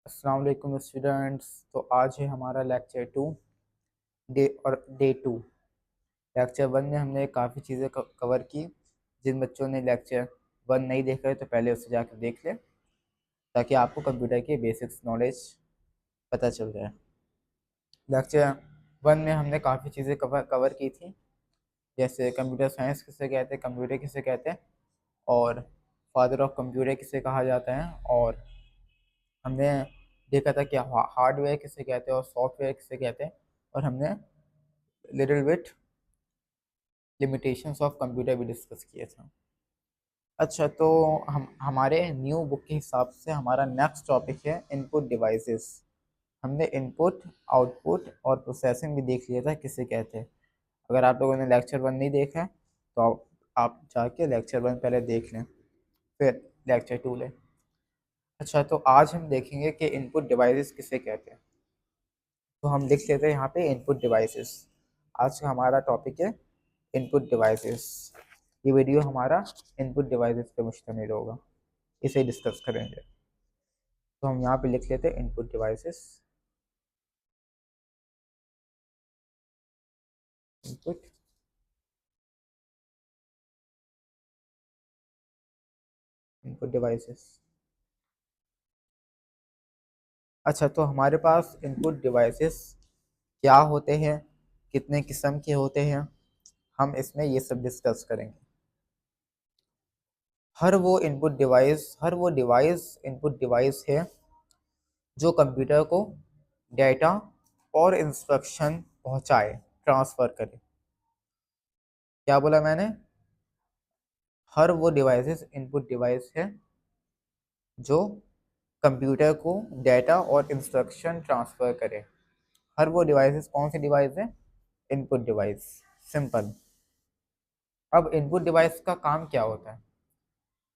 अस्सलाम वालेकुम स्टूडेंट्स। तो आज है हमारा lecture two day two. Lecture one में हमने काफ़ी चीज़ें कवर की। जिन बच्चों ने लेक्चर वन नहीं देखा है तो पहले उसे जाकर देख लें, ताकि आपको कंप्यूटर की बेसिक्स नॉलेज पता चल जाए। लेक्चर वन में हमने काफ़ी चीज़ें कवर की थी, जैसे कंप्यूटर साइंस किसे कहते हैं, कंप्यूटर किसे कहते हैं, और फादर ऑफ कंप्यूटर किसे कहा जाता है। और हमने देखा था कि हार्डवेयर किसे कहते हैं और सॉफ्टवेयर किसे कहते हैं। और हमने little bit limitations of computer भी डिस्कस किए थे। अच्छा, तो हम हमारे न्यू बुक के हिसाब से हमारा नेक्स्ट टॉपिक है इनपुट डिवाइसेस। हमने इनपुट, आउटपुट और प्रोसेसिंग भी देख लिया था किसे कहते हैं। अगर आप लोगों ने लेक्चर वन नहीं देखा है तो आप जाके लेक्चर वन पहले देख लें, फिर लेक्चर टू लें। अच्छा, तो आज हम देखेंगे कि इनपुट डिवाइसेस किसे कहते हैं। तो हम लिख लेते हैं यहाँ पे इनपुट डिवाइसेस। आज का हमारा टॉपिक है इनपुट डिवाइसेस। ये वीडियो हमारा इनपुट डिवाइसेस पे मुश्तमिल होगा, इसे डिस्कस करेंगे। तो हम यहाँ पे लिख लेते हैं input devices. Input input devices. अच्छा, तो हमारे पास इनपुट डिवाइसेस क्या होते हैं, कितने किस्म के होते हैं, हम इसमें ये सब डिस्कस करेंगे। हर वो डिवाइस इनपुट डिवाइस है जो कंप्यूटर को डेटा और इंस्ट्रक्शन पहुंचाए, ट्रांसफ़र करे। क्या बोला मैंने? हर वो डिवाइसेस इनपुट डिवाइस है जो कंप्यूटर को डेटा और इंस्ट्रक्शन ट्रांसफ़र करे। हर वो डिवाइसेस कौन सी डिवाइस है? Input device. सिंपल। अब इनपुट डिवाइस का काम क्या होता है?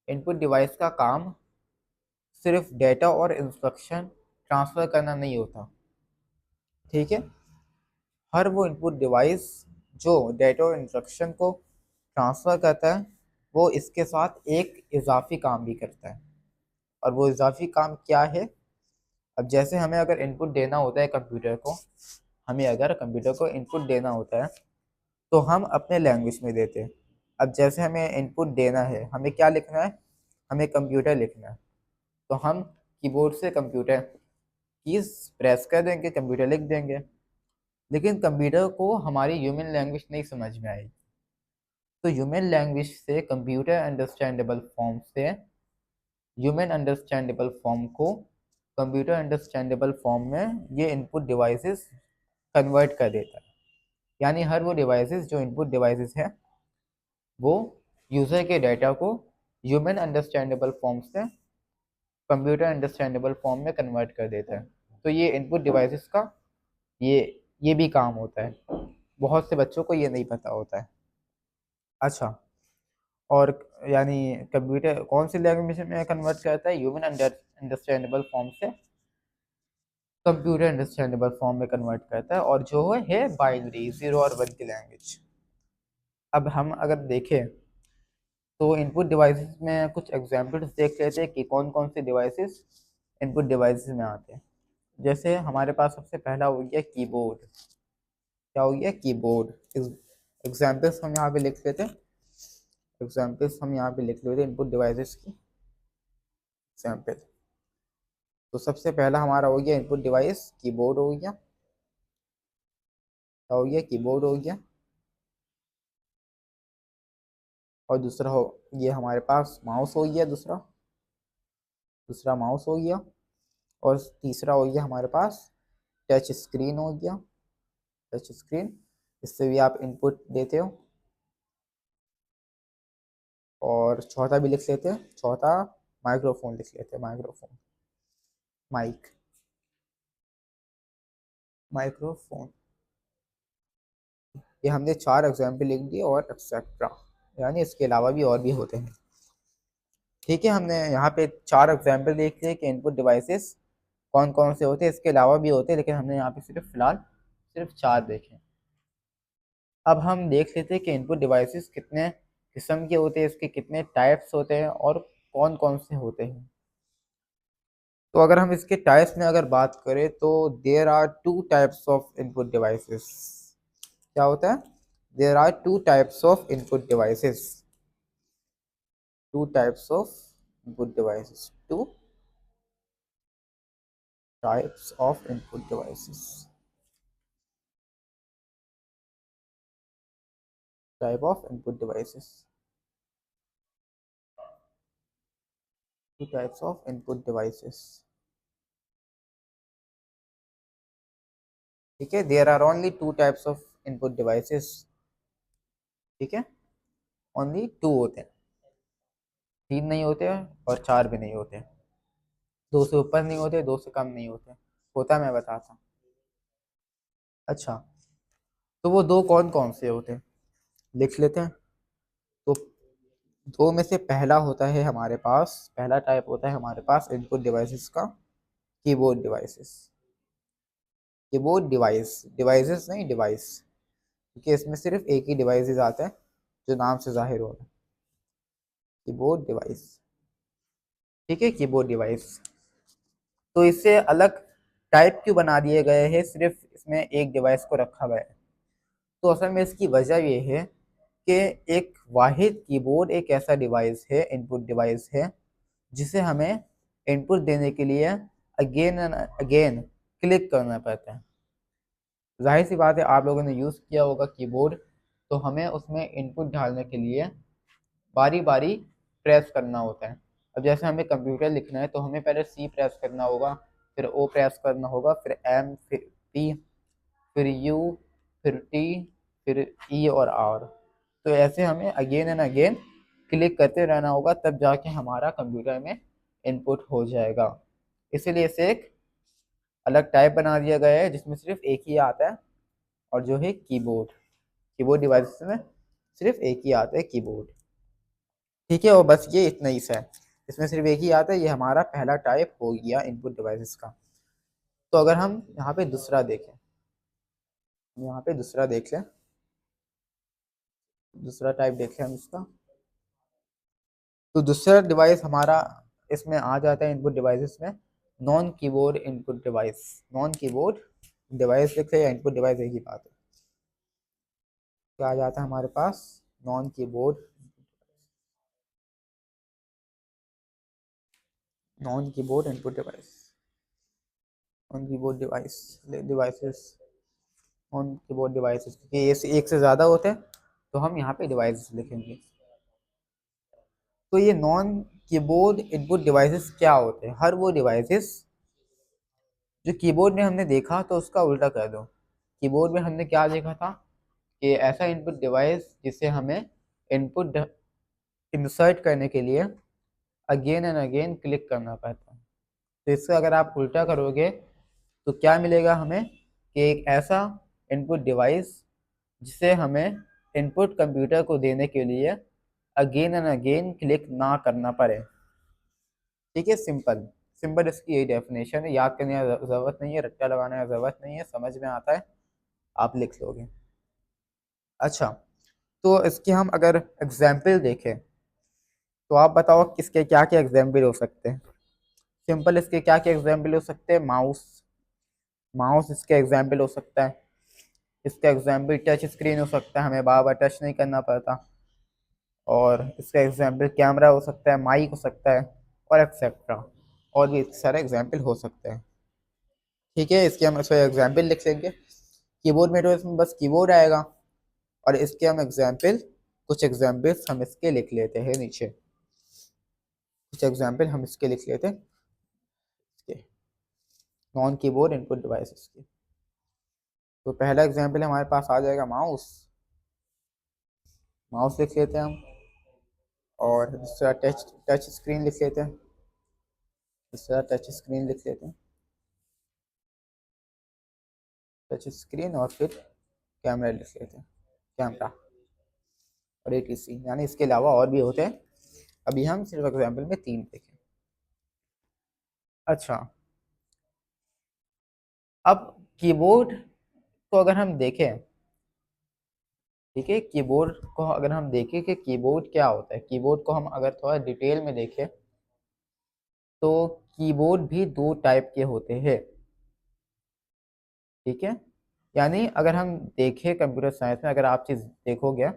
इनपुट डिवाइस का काम सिर्फ डेटा और इंस्ट्रक्शन ट्रांसफ़र करना नहीं होता, ठीक है। हर वो इनपुट डिवाइस जो डेटा और इंस्ट्रक्शन को ट्रांसफ़र करता है, वो इसके साथ एक इजाफी काम भी करता है। और वो इजाफी काम क्या है? अब जैसे हमें अगर इनपुट देना होता है कंप्यूटर को, हमें अगर कंप्यूटर को इनपुट देना होता है तो हम अपने लैंग्वेज में देते हैं। अब जैसे हमें इनपुट देना है, हमें क्या लिखना है? हमें कंप्यूटर लिखना है। तो हम कीबोर्ड से कंप्यूटर कीज प्रेस कर देंगे, कंप्यूटर लिख देंगे। लेकिन कंप्यूटर को हमारी ह्यूमन लैंग्वेज नहीं समझ में आएगी। तो ह्यूमन लैंग्वेज से कंप्यूटर अंडरस्टैंडेबल फॉर्म से ह्यूमन अंडरस्टैंडेबल फॉर्म को कंप्यूटर अंडरस्टैंडेबल फॉर्म में ये इनपुट डिवाइसेस कन्वर्ट कर देता है। यानी हर वो डिवाइसेस जो इनपुट डिवाइसेस है, वो यूज़र के डाटा को ह्यूमन अंडरस्टैंडेबल फॉर्म से कंप्यूटर अंडरस्टैंडेबल फॉर्म में कन्वर्ट कर देता है। तो ये इनपुट डिवाइसेस का ये ये भी काम होता है। बहुत से बच्चों को ये नहीं पता होता है। अच्छा, और यानी कंप्यूटर कौन सी लैंग्वेज में कन्वर्ट करता है? ह्यूमन अंडरस्टैंडेबल फॉर्म से कंप्यूटर अंडरस्टैंडेबल फॉर्म में कन्वर्ट करता है, और जो है बाइनरी, जीरो और वन की लैंग्वेज। अब हम अगर देखें तो इनपुट डिवाइसेस में कुछ एग्जांपल्स देख लेते हैं कि कौन कौन से डिवाइसेस इनपुट डिवाइसेस में आते हैं। जैसे हमारे पास सबसे पहला हो गया कीबोर्ड। क्या हो गया? कीबोर्ड। एग्जांपल्स हम यहाँ पे लिख लेते हैं। इनपुट डिवाइसेस की एग्जांपल। तो सबसे पहला हमारा हो गया इनपुट डिवाइस, कीबोर्ड हो गया। क्या हो गया? कीबोर्ड हो गया। और दूसरा हो ये हमारे पास माउस हो गया। दूसरा दूसरा माउस हो गया। और तीसरा हो गया हमारे पास टच स्क्रीन हो गया। टच स्क्रीन, इससे भी आप इनपुट देते हो। और चौथा भी लिख लेते हैं। चौथा माइक्रोफोन लिख लेते हैं। Microphone, mic, microphone. ये हमने चार एग्जाम्पल लिख दिए, और एक्सेट्रा, यानी इसके अलावा भी और भी होते हैं। ठीक है, हमने यहाँ पे चार एग्जाम्पल देख लिए कि इनपुट डिवाइसेस कौन कौन से होते हैं। इसके अलावा भी होते हैं, लेकिन हमने यहाँ पे सिर्फ फिलहाल सिर्फ चार देखे। अब हम देख लेते हैं कि इनपुट डिवाइसेस कितने किस्म के होते हैं, इसके कितने टाइप्स होते हैं और कौन कौन से होते हैं। तो अगर हम इसके टाइप्स में अगर बात करें तो there are two types of input devices. क्या होता है? There are two types of input devices. Two types of input devices. Two types of input devices. Type of input devices. Two types of input devices. ठीक है, there are only two types of input devices. ठीक है, only to होते हैं, तीन नहीं होते और चार भी नहीं होते, दो से ऊपर नहीं होते, दो से कम नहीं होते। होता मैं बताता हूँ। अच्छा, तो वो दो कौन कौन से होते हैं लिख लेते हैं। तो दो में से पहला होता है हमारे पास, पहला टाइप होता है हमारे पास इनपुट डिवाइसेस का keyboard devices. Keyboard device, devices नहीं डिवाइस, क्योंकि इसमें सिर्फ एक ही डिवाइसेस आता है जो नाम से जाहिर हो रहा है, कीबोर्ड डिवाइस। ठीक है, कीबोर्ड डिवाइस। तो इससे अलग टाइप क्यों बना दिए गए हैं, सिर्फ इसमें एक डिवाइस को रखा गया है? तो असल में इसकी वजह ये है कि एक वाहिद कीबोर्ड एक ऐसा डिवाइस है, इनपुट डिवाइस है, जिसे हमें इनपुट देने के लिए अगेन एंड अगेन क्लिक करना पड़ता है। जाहिर सी बात है, आप लोगों ने यूज़ किया होगा कीबोर्ड, तो हमें उसमें इनपुट डालने के लिए बारी बारी प्रेस करना होता है। अब जैसे हमें कंप्यूटर लिखना है तो हमें पहले सी प्रेस करना होगा, फिर ओ प्रेस करना होगा, फिर एम, फिर पी, फिर यू, फिर टी, फिर ई और आर। तो ऐसे हमें अगेन एंड अगेन क्लिक करते रहना होगा, तब जाके हमारा कंप्यूटर में इनपुट हो जाएगा। इसीलिए इसे एक अलग टाइप बना दिया गया है जिसमें सिर्फ एक ही आता है, और जो है कीबोर्ड। कीबोर्ड डिवाइस में सिर्फ एक ही आता है, कीबोर्ड। ठीक है, और बस ये इतना ही सा है, इसमें सिर्फ एक ही आता है। ये हमारा पहला टाइप हो गया इनपुट डिवाइसेस का। तो अगर हम यहाँ पे दूसरा देखें, यहाँ पे दूसरा देख लें, दूसरा टाइप देख लें हम इसका। तो दूसरा डिवाइस हमारा इसमें आ जाता है इनपुट डिवाइसेस में, non keyboard input device. Non keyboard device लिख ले या इनपुट डिवाइस, एक ही बात है। क्या आ जाता है हमारे पास? Non keyboard, non keyboard input device, non keyboard device devices, non keyboard devices, क्योंकि ये एक से ज़्यादा होते हैं तो हम यहाँ पे डिवाइस लिखेंगे। तो ये नॉन कीबोर्ड इनपुट डिवाइसेस क्या होते हैं? हर वो डिवाइसेस जो कीबोर्ड में हमने देखा तो उसका उल्टा कर दो। कीबोर्ड में हमने क्या देखा था कि ऐसा इनपुट डिवाइस जिसे हमें इनपुट इंसर्ट करने के लिए अगेन एंड अगेन क्लिक करना पड़ता है। तो इसका अगर आप उल्टा करोगे तो क्या मिलेगा हमें कि एक ऐसा इनपुट डिवाइस जिसे हमें इनपुट कंप्यूटर को देने के लिए अगेन एंड अगेन क्लिक ना करना पड़े। ठीक है, सिंपल सिंपल इसकी यही डेफिनेशन है, याद करने की ज़रूरत नहीं है, रट्टा लगाने की ज़रूरत नहीं है, समझ में आता है, आप लिख लोगे। अच्छा, तो इसके हम अगर एग्जाम्पल देखें तो आप बताओ किसके क्या क्या एग्जाम्पल हो सकते हैं। सिंपल इसके क्या क्या एग्जाम्पल हो सकते हैं? माउस, माउस इसके एग्जाम्पल हो सकता है। इसका एग्जाम्पल टच स्क्रीन हो सकता है, हमें बार बार टच नहीं करना पड़ता। और इसका एग्जाम्पल कैमरा हो सकता है, माइक हो सकता है, और एक्सेट्रा, और भी सारे एग्जाम्पल हो सकते हैं। ठीक है, इसके हम इसका एग्जाम्पल लिख लेंगे। कीबोर्ड में तो इसमें बस कीबोर्ड आएगा, और इसके हम एग्जाम्पल, कुछ एग्जाम्पल्स हम इसके लिख लेते हैं नीचे, कुछ एग्जाम्पल हम इसके लिख लेते हैं, इसके नॉन कीबोर्ड इनपुट डिवाइसेस के। तो पहला एग्जाम्पल हमारे पास आ जाएगा माउस, माउस लिख लेते हैं हम। और दूसरा टच टच स्क्रीन लिख लेते हैं, दूसरा टच स्क्रीन लिख लेते हैं, टच स्क्रीन, और फिर कैमरा लिख लेते हैं, कैमरा, और एटीसी, यानी इसके अलावा और भी होते हैं, अभी हम सिर्फ एग्जाम्पल में तीन देखें। अच्छा, अब कीबोर्ड को अगर हम देखें, ठीक है, कीबोर्ड को अगर हम देखें कि कीबोर्ड क्या होता है, कीबोर्ड को हम अगर थोड़ा डिटेल में देखें तो कीबोर्ड भी दो टाइप के होते हैं, ठीक है। यानी अगर हम देखें कंप्यूटर साइंस में, अगर आप चीज़ देखोगे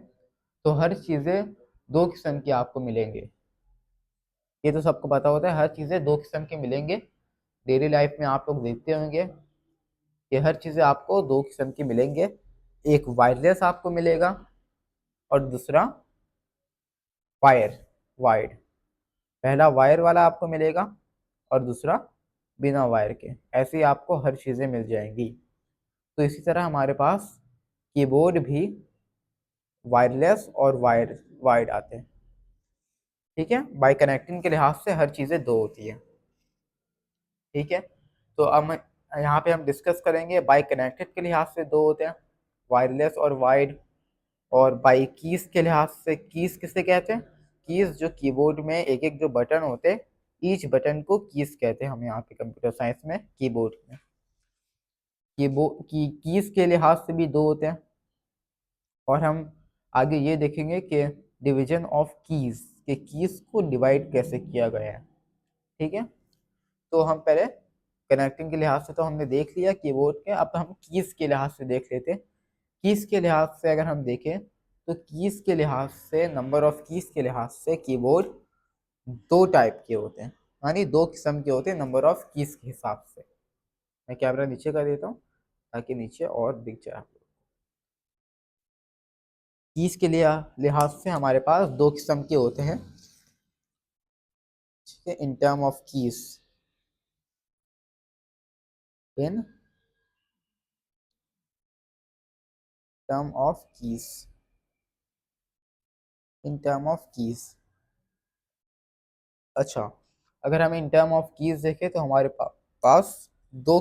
तो हर चीज़ें दो किस्म की आपको मिलेंगे। ये तो सबको पता होता है, हर चीज़ें दो किस्म की मिलेंगे। डेली लाइफ में आप लोग देखते होंगे कि हर चीज़ें आपको दो किस्म की मिलेंगे। एक वायरलेस आपको मिलेगा और दूसरा वायर्ड। पहला वायर वाला आपको मिलेगा और दूसरा बिना वायर के। ऐसे ही आपको हर चीज़ें मिल जाएंगी। तो इसी तरह हमारे पास कीबोर्ड भी वायरलेस और वायर्ड आते हैं, ठीक है। बाय कनेक्टिंग के लिहाज से हर चीज़ें दो होती है, ठीक है। तो अब यहाँ पे हम डिस्कस करेंगे बाय कनेक्टेड के लिहाज से दो होते हैं, वायरलेस और वायर्ड। और बाई कीज के लिहाज से, कीज किसे कहते हैं? कीज जो कीबोर्ड में एक एक जो बटन होते हैं, ईच बटन को कीज कहते हैं हम यहाँ पे कंप्यूटर साइंस में, कीबोर्ड में। कीबोर्ड की कीज के लिहाज से भी दो होते हैं। और हम आगे ये देखेंगे कि डिवीजन ऑफ कीज, के कीज को डिवाइड कैसे किया गया है, ठीक है। तो हम पहले कनेक्टिंग के लिहाज से तो हमने देख लिया कीबोर्ड के, अब हम कीज के लिहाज से देख लेते हैं। कीज के लिहाज से अगर हम देखें तो कीज के लिहाज से, नंबर ऑफ कीज के लिहाज से कीबोर्ड दो टाइप के होते हैं, यानी दो किस्म के होते हैं नंबर ऑफ कीज के हिसाब से। मैं कैमरा नीचे कर देता हूँ ताकि नीचे और दिख जाए। कीज के लिए लिहाज से हमारे पास दो किस्म के होते हैं, ठीक है। In term of keys, in term of keys, in term of keys. अच्छा, अगर हम इन टर्म ऑफ कीज देखें तो हमारे पास दो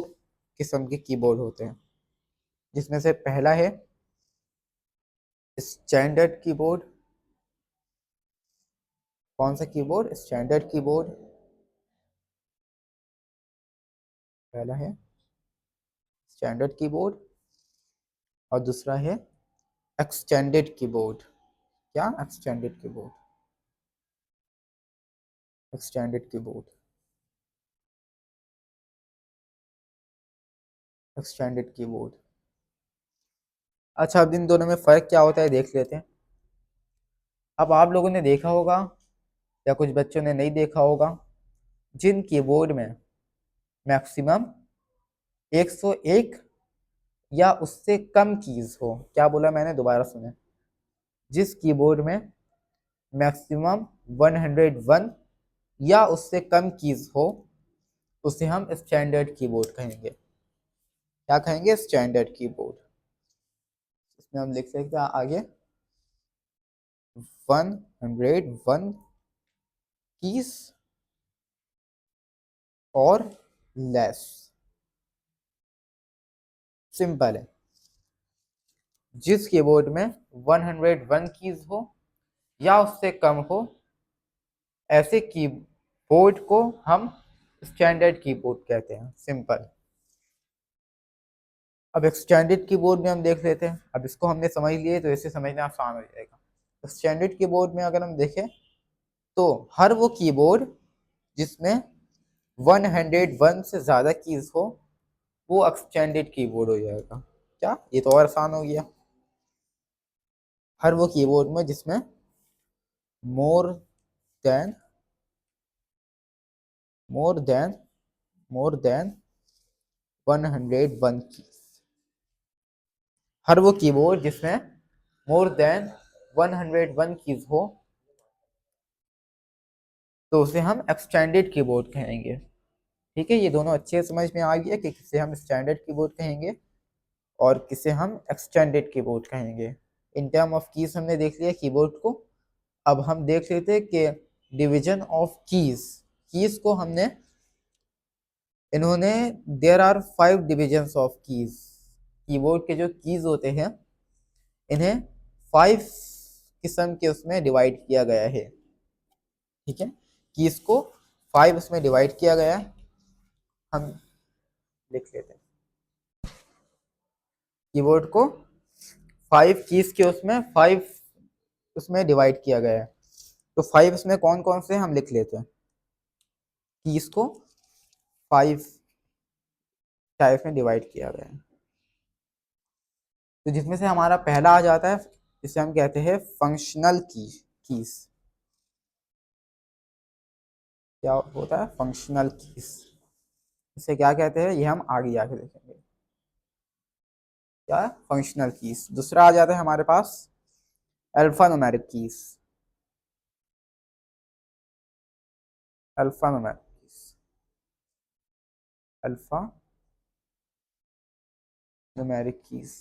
किस्म के कीबोर्ड होते हैं, जिसमें से पहला है स्टैंडर्ड कीबोर्ड। कौन सा कीबोर्ड? स्टैंडर्ड कीबोर्ड पहला है, स्टैंडर्ड कीबोर्ड। और दूसरा है एक्सटेंडेड कीबोर्ड। क्या? Extended keyboard, extended keyboard, extended keyboard. अच्छा, अब इन दोनों में फ़र्क क्या होता है देख लेते हैं। अब आप लोगों ने देखा होगा या कुछ बच्चों ने नहीं देखा होगा, जिन कीबोर्ड में मैक्सिमम 101 या उससे कम कीज हो, क्या बोला मैंने, दोबारा सुने, जिस कीबोर्ड में मैक्सिमम 101 या उससे कम कीज हो, उसे हम स्टैंडर्ड कीबोर्ड कहेंगे। क्या कहेंगे? Standard keyboard. इसमें हम लिख सकते हैं आगे 101 कीज और लेस। सिंपल है, जिस कीबोर्ड में 101 कीज हो या उससे कम हो, ऐसे कीबोर्ड को हम स्टैंडर्ड कीबोर्ड कहते हैं। सिंपल। अब एक्सटेंडेड कीबोर्ड में हम देख लेते हैं। अब इसको हमने समझ लिए तो इसे समझना आसान हो जाएगा। स्टैंडर्ड कीबोर्ड में अगर हम देखें तो हर वो कीबोर्ड जिसमें 101 से ज़्यादा कीज हो, वो एक्सटेंडेड कीबोर्ड हो जाएगा। क्या? ये तो और आसान हो गया। हर वो कीबोर्ड में जिसमें more than more than more than 101 keys, हर वो कीबोर्ड जिसमें मोर देन 101 कीज हो, तो उसे हम एक्सटेंडेड कीबोर्ड कहेंगे, ठीक है। ये दोनों अच्छे समझ में आ गया कि किसे हम स्टैंडर्ड कीबोर्ड कहेंगे और किसे हम एक्सटेंडेड कीबोर्ड कहेंगे। इन टर्म ऑफ कीज हमने देख लिया कीबोर्ड को। अब हम देख लेते हैं कि डिवीजन ऑफ कीज, कीज को हमने, इन्होंने, there are 5 divisions of keys. Keyboard के जो कीज होते हैं, इन्हें 5 किस्म के उसमें डिवाइड किया गया है, ठीक है। कीज को 5 उसमें डिवाइड किया गया है। हम लिख लेते हैं कीबोर्ड को 5 कीज के उसमें 5 उसमें डिवाइड किया गया है। तो 5 उसमें कौन कौन से हम लिख लेते हैं कीज को। 5 टाइप में डिवाइड किया गया है। तो जिसमें से हमारा पहला आ जाता है, जिसे हम कहते हैं फंक्शनल कीज। क्या होता है? Functional keys. इसे क्या कहते हैं, ये हम आगे जाके देखेंगे। क्या है? Functional keys. दूसरा आ जाता है हमारे पास alpha numeric keys. Alpha numeric keys, alpha numeric keys,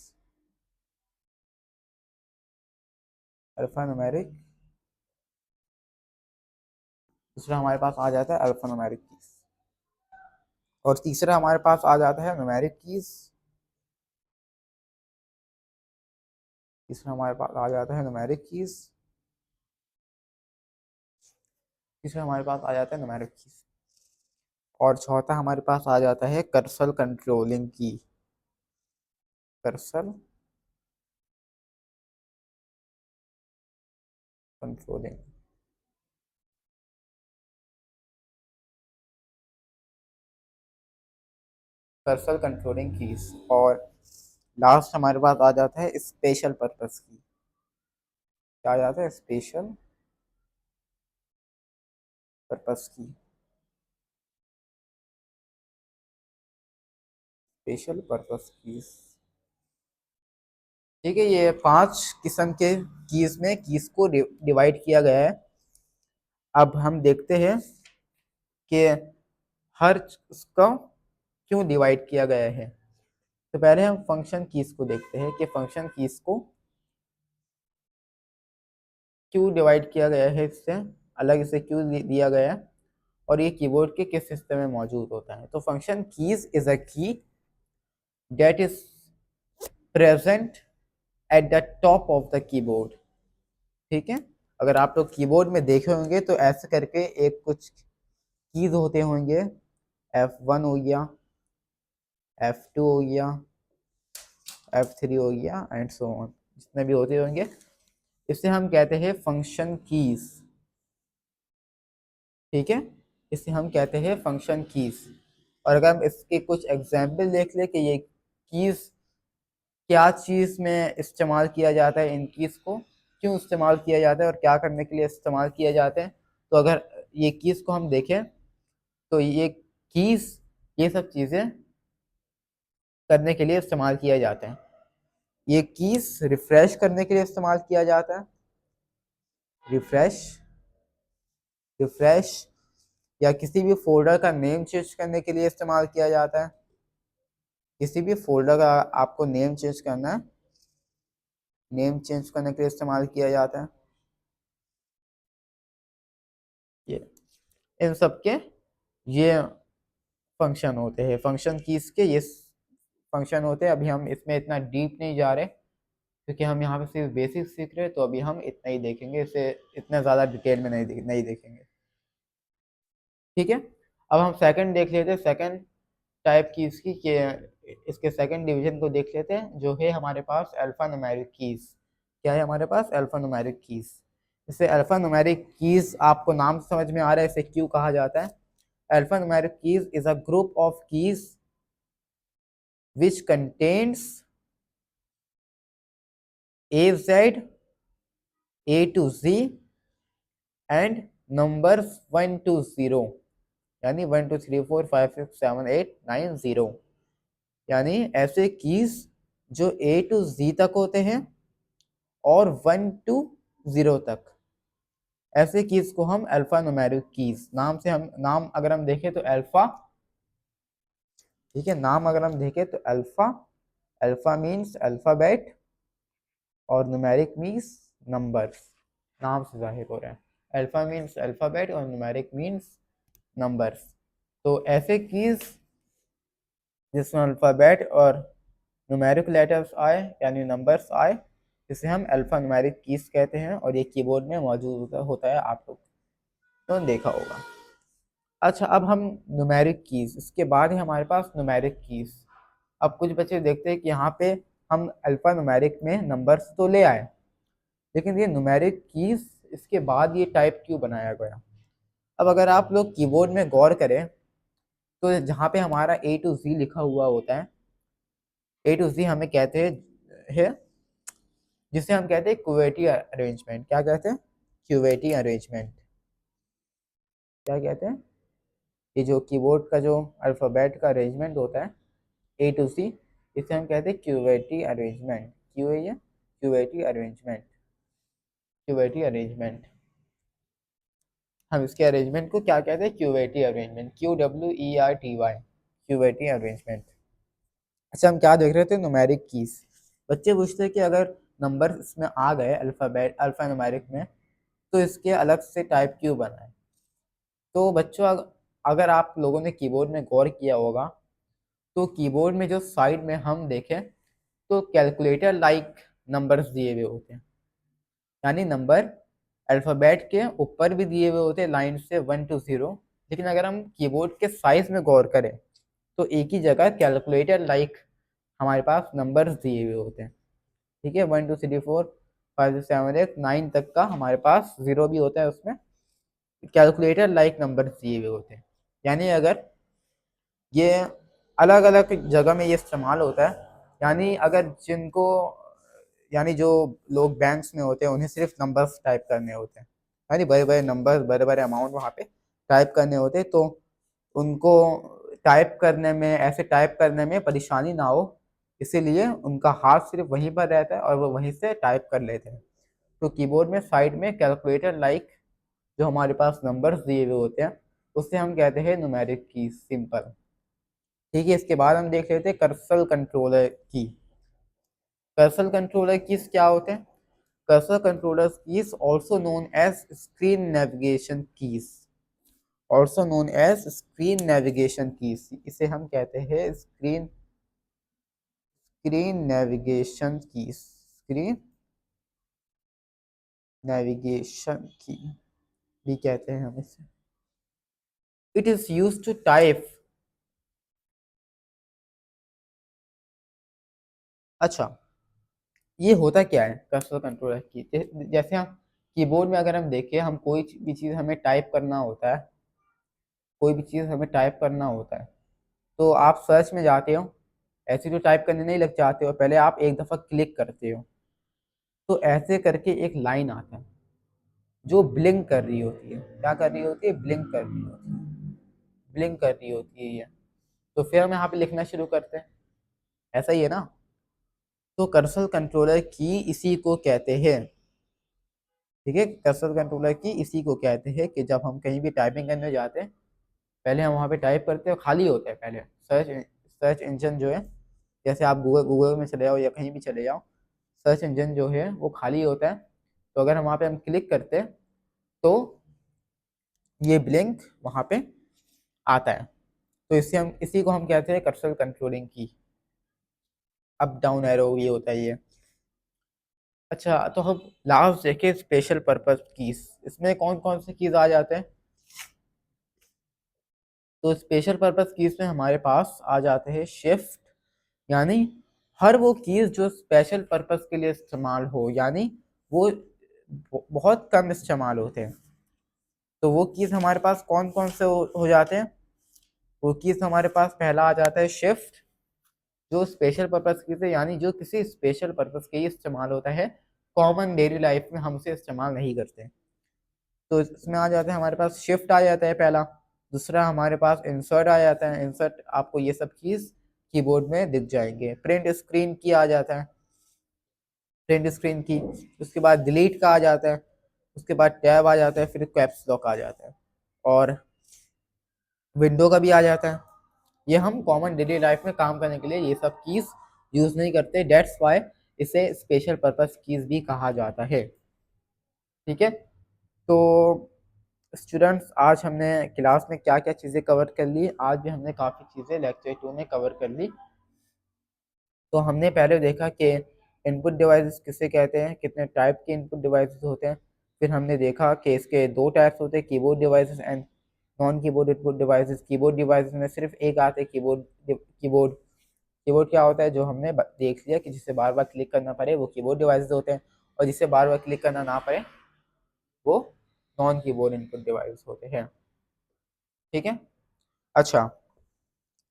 alpha numeric. दूसरा हमारे पास आ जाता है अल्फा न्यूमेरिक कीज। और तीसरा हमारे पास आ जाता है न्यूमेरिक कीज। तीसरा हमारे पास आ जाता है न्यूमेरिक कीज। तीसरा हमारे पास आ जाता है न्यूमेरिक कीज। और चौथा हमारे पास आ जाता है कर्सर कंट्रोलिंग की। Cursor controlling, cursor controlling keys. और लास्ट हमारे पास आ जाता है स्पेशल पर्पस की। क्या आ जाता है? स्पेशल पर्पस की। Special purpose keys. ठीक है, ये 5 किस्म के कीज में कीज को डिवाइड किया गया है। अब हम देखते हैं कि हर उसका क्यों डिवाइड किया गया है। तो पहले हम फंक्शन कीज को देखते हैं कि फंक्शन कीज को क्यों डिवाइड किया गया है, इससे अलग इसे क्यों दिया गया है, और ये कीबोर्ड के किस सिस्टम में मौजूद होता है। तो फंक्शन कीज इज अ की that is present at the top of the keyboard. ठीक है, अगर आप लोग कीबोर्ड में देखे होंगे तो ऐसे करके एक कुछ कीज होते होंगे। F1 हो गया, F2 हो गया, F3 हो गया, एंड सो ऑन, जितने भी होते होंगे। इसे हम कहते हैं फंक्शन कीज। ठीक है, इसे हम कहते हैं फंक्शन कीज। और अगर हम इसके कुछ एग्जाम्पल देख ले कि ये कीज क्या चीज़ में इस्तेमाल किया जाता है, इन कीज को क्यों इस्तेमाल किया जाता है और क्या करने के लिए इस्तेमाल किया जाते हैं। तो अगर ये कीज को हम देखें तो ये कीज, ये सब चीज़ें करने के लिए इस्तेमाल किया जाते हैं। ये कीज रिफ्रेश करने के लिए इस्तेमाल किया जाता है। रिफ्रेश, रिफ्रेश, या किसी भी फोल्डर का नेम चेंज करने के लिए इस्तेमाल किया जाता है। किसी भी फोल्डर का आपको नेम चेंज करना है, नेम चेंज करने के लिए इस्तेमाल किया जाता है। ये इन सब के ये फंक्शन होते हैं, फंक्शन कीज के ये फंक्शन होते हैं। अभी हम इसमें इतना डीप नहीं जा रहे क्योंकि हम यहाँ पे सिर्फ बेसिक सीख रहे हैं, तो अभी हम इतना ही देखेंगे, इसे इतना ज़्यादा डिटेल में नहीं देखेंगे। ठीक है, अब हम सेकंड देख लेते हैं, सेकंड टाइप की इसकी कि इसके सेकंड डिवीजन को देख लेते हैं, जो है हमारे पास अल्फा न्यूमेरिक कीज। क्या है हमारे पास? Alpha numeric keys. इसे अल्फा न्यूमेरिक कीज आपको नाम से समझ में आ रहा है, इसे क्यों कहा जाता है। Alpha numeric keys is a group of keys which contains AZ, A to Z and numbers 1 to 0, यानी 1 2 3 4 5 6 7 8 9 0, यानी ऐसे कीज जो A to Z तक होते हैं और 1 to 0 तक। ऐसे कीज को हम अल्फा न्यूमेरिक कीज नाम से, हम नाम अगर हम देखें तो अल्फा, ठीक है, नाम अगर हम देखें तो अल्फा, अल्फा मीन्स अल्फाबेट और न्यूमेरिक मीन्स नंबर्स, नाम से जाहिर हो रहा है। अल्फा मीन्स अल्फाबेट और न्यूमेरिक मीन्स नंबर्स। तो ऐसे कीज जिसमें अल्फाबेट और न्यूमेरिक लेटर्स आए यानी नंबर्स आए, जिसे हम अल्फा न्यूमेरिक कीज कहते हैं, और ये कीबोर्ड में मौजूद होता है, आप लोग तो देखा होगा। अच्छा, अब हम न्यूमेरिक कीज, इसके बाद ही हमारे पास न्यूमेरिक कीज। अब कुछ बच्चे देखते हैं कि यहाँ पे हम अल्फा न्यूमेरिक में नंबर्स तो ले आए, लेकिन ये न्यूमेरिक कीज इसके बाद ये टाइप क्यों बनाया गया। अब अगर आप लोग कीबोर्ड में गौर करें तो जहाँ पे हमारा A to Z लिखा हुआ होता है, A to Z हमें कहते हैं है जिसे हम कहते हैं क्यूवेटी अरेंजमेंट। क्या कहते हैं? क्यूवेटी अरेंजमेंट। क्या कहते हैं? ये जो कीबोर्ड का जो अल्फ़ाबेट का अरेंजमेंट होता है ए टू सी, इसे हम कहते हैं क्यूवेटी अरेंजमेंट। क्यू है ये क्यूवेटी अरेंजमेंट। क्यूवेटी अरेंजमेंट, हम इसके अरेंजमेंट को क्या कहते हैं? क्यूवेटी अरेंजमेंट। QWERTY, क्यूवेटी अरेंजमेंट। अच्छा, हम क्या देख रहे थे? Numeric keys. बच्चे पूछते हैं कि अगर नंबर इसमें आ गए अल्फ़ाबेट अल्फ़ा न्यूमेरिक में, तो इसके अलग से टाइप क्यों बनाए? तो बच्चों अगर आप लोगों ने कीबोर्ड में गौर किया होगा, तो कीबोर्ड में जो साइड में हम देखें तो कैलकुलेटर लाइक नंबर्स दिए हुए होते हैं, यानी नंबर अल्फ़ाबेट के ऊपर भी दिए हुए होते हैं लाइन से 1 to 0। लेकिन अगर हम कीबोर्ड के साइज में गौर करें तो एक ही जगह कैलकुलेटर लाइक हमारे पास नंबर्स दिए हुए होते हैं। ठीक है, 1 2 3 4 5 6 7 8 9 तक का हमारे पास जीरो भी होता है, उसमें कैलकुलेटर लाइक नंबर्स दिए हुए होते हैं। यानी अगर ये अलग अलग जगह में ये इस्तेमाल होता है, यानी अगर जिनको यानी जो लोग बैंक्स में होते हैं उन्हें सिर्फ नंबर्स टाइप करने होते हैं, यानी बड़े बड़े नंबर बड़े बड़े अमाउंट वहाँ पे टाइप करने होते हैं, तो उनको टाइप करने में ऐसे टाइप करने में परेशानी ना हो, इसीलिए उनका हाथ सिर्फ वहीं पर रहता है और वो वहीं से टाइप कर लेते हैं। तो कीबोर्ड में साइड में कैलकुलेटर लाइक जो हमारे पास नंबर्स दिए हुए होते हैं उससे हम कहते हैं न्यूमेरिक की, सिंपल। ठीक है, इसके बाद हम देख लेते हैं कर्सर कंट्रोलर की। कर्सर कंट्रोलर कीज क्या होते हैं? Cursor controller keys also known as screen navigation keys, also known as screen navigation keys. इसे हम कहते हैं screen screen navigation keys, screen navigation key भी कहते हैं हम इसे। It is use to type. अच्छा, ये होता क्या है कर्सर कंट्रोलर की? जैसे हम कीबोर्ड में अगर हम देखें, हम कोई भी चीज़ हमें टाइप करना होता है, कोई भी चीज़ हमें टाइप करना होता है, तो आप सर्च में जाते हो, ऐसे तो टाइप करने नहीं लग जाते हो, पहले आप एक दफ़ा क्लिक करते हो, तो ऐसे करके एक लाइन आता है जो ब्लिंक कर रही होती है। क्या कर रही होती है? ब्लिंक कर रही होती है, ब्लिंक कर रही होती है ये। तो फिर हम यहाँ पे लिखना शुरू करते हैं, ऐसा ही है ना? तो कर्सर कंट्रोलर की इसी को कहते हैं। ठीक है, कर्सर कंट्रोलर की इसी को कहते हैं कि जब हम कहीं भी टाइपिंग करने जाते हैं, पहले हम वहाँ पे टाइप करते हैं, खाली होता है पहले। सर्च सर्च इंजन जो है, जैसे आप गूगल गूगल में चले जाओ या कहीं भी चले जाओ, सर्च इंजन जो है वो खाली होता है। तो अगर हम वहाँ पे हम क्लिक करते हैं तो ये ब्लिंक वहाँ पे आता है। तो इससे हम इसी को हम कहते हैं कर्सर कंट्रोलिंग की। अप डाउन एरो ये होता है ये। अच्छा, तो हम लास्ट देखें स्पेशल पर्पस कीज। इसमें कौन कौन से कीज आ जाते हैं? तो स्पेशल पर्पस कीज में हमारे पास आ जाते हैं शिफ्ट, यानी हर वो कीज जो स्पेशल पर्पस के लिए इस्तेमाल हो, यानी वो बहुत कम इस्तेमाल होते हैं। तो वो कीज हमारे पास कौन कौन से हो जाते हैं? वो कीज हमारे पास पहला आ जाता है शिफ्ट, जो स्पेशल पर्पस कीज है, यानी जो किसी स्पेशल पर्पस के लिए इस्तेमाल होता है, कॉमन डेली लाइफ में हम उसे इस्तेमाल नहीं करते। तो इसमें आ जाता है हमारे पास शिफ्ट आ जाता है पहला। दूसरा हमारे पास इंसर्ट आ जाता है, इंसर्ट आपको ये सब कीज कीबोर्ड में दिख जाएंगे। प्रिंट स्क्रीन की आ जाता है, प्रिंट स्क्रीन की। उसके बाद डिलीट का आ जाता है, उसके बाद टैब आ जाता है, फिर कैप्स लॉक आ जाता है, और विंडो का भी आ जाता है। ये हम कॉमन डेली लाइफ में काम करने के लिए ये सब कीज यूज नहीं करते, डेट्स वाई इसे स्पेशल पर्पस कीज भी कहा जाता है। ठीक है, तो स्टूडेंट्स आज हमने क्लास में क्या क्या चीज़ें कवर कर ली, आज भी हमने काफ़ी चीज़ें लेक्चर 2 में कवर कर ली। तो हमने पहले देखा कि इनपुट डिवाइसेस किसे कहते हैं, कितने टाइप के इनपुट डिवाइसेस होते हैं। फिर हमने देखा कि इसके दो टाइप्स होते हैं, keyboard devices and non keyboard input devices. Keyboard devices में सिर्फ एक आते हैं, कीबोर्ड। कीबोर्ड क्या होता है? जो हमने देख लिया कि जिसे बार बार क्लिक करना पड़े वो कीबोर्ड डिवाइसेस होते हैं, और जिसे बार बार क्लिक करना ना पड़े वो नॉन कीबोर्ड इनपुट डिवाइस होते हैं। ठीक है, अच्छा,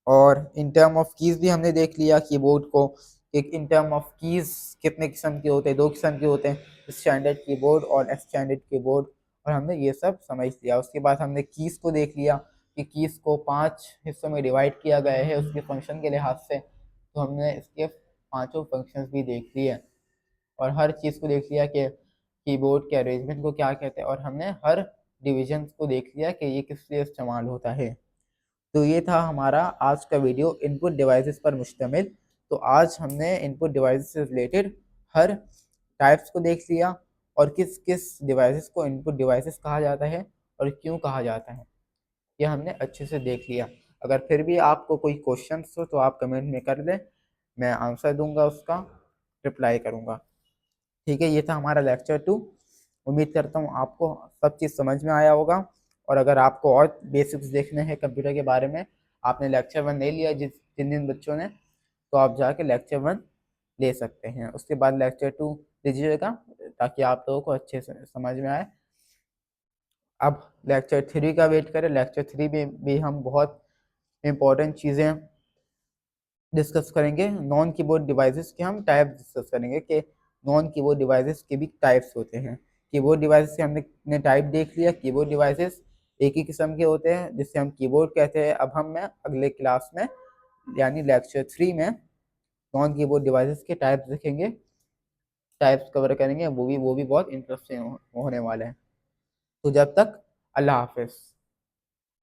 और इन टर्म ऑफ कीज भी हमने देख लिया कीबोर्ड को, एक इन टर्म ऑफ कीज कितने किस्म के होते हैं, 2 किस्म के होते हैं, स्टैंडर्ड कीबोर्ड और स्टैंडर्ड कीबोर्ड, और हमने ये सब समझ लिया। उसके बाद हमने कीज को देख लिया कि कीज को 5 हिस्सों में डिवाइड किया गया है उसके फंक्शन के लिहाज से, तो हमने इसके पांचों फंक्शंस भी देख लिए और हर चीज़ को देख लिया कि कीबोर्ड के अरेंजमेंट को क्या कहते हैं, और हमने हर डिविजन को देख लिया कि ये किस लिए इस्तेमाल होता है। तो ये था हमारा आज का वीडियो इनपुट डिवाइसेस पर मुश्तमिल। तो आज हमने इनपुट डिवाइसेस से रिलेटेड हर टाइप्स को देख लिया और किस किस डिवाइसेस को इनपुट डिवाइसेस कहा जाता है और क्यों कहा जाता है, ये हमने अच्छे से देख लिया। अगर फिर भी आपको कोई क्वेश्चन हो तो आप कमेंट में कर दें, मैं आंसर दूंगा, उसका रिप्लाई करूंगा। ठीक है, ये था हमारा लेक्चर 2। उम्मीद करता हूँ आपको सब चीज़ समझ में आया होगा, और अगर आपको और बेसिक्स देखने हैं कंप्यूटर के बारे में, आपने लेक्चर 1 ले लिया जिन जिन बच्चों ने, तो आप जाके लेक्चर 1 ले सकते हैं। उसके बाद लेक्चर 2 लीजिएगा ताकि आप लोगों को अच्छे से समझ में आए। अब लेक्चर 3 का वेट करें। लेक्चर 3 में भी हम बहुत इंपॉर्टेंट चीज़ें डिस्कस करेंगे। नॉन कीबोर्ड डिवाइसेस के हम टाइप डिस्कस करेंगे कि नॉन कीबोर्ड डिवाइसेस के भी टाइप्स होते हैं। कीबोर्ड डिवाइसेस के हमने टाइप देख लिया। कीबोर्ड डिवाइसेस एक ही किस्म के होते हैं जिससे हम कीबोर्ड कहते हैं। अब हम मैं अगले क्लास में यानी लेक्चर 3 में नॉन कीबोर्ड डिवाइसेस के टाइप्स देखेंगे, टाइप्स कवर करेंगे। वो भी बहुत इंटरेस्टिंग होने वाले हैं। तो जब तक अल्लाह हाफिज़।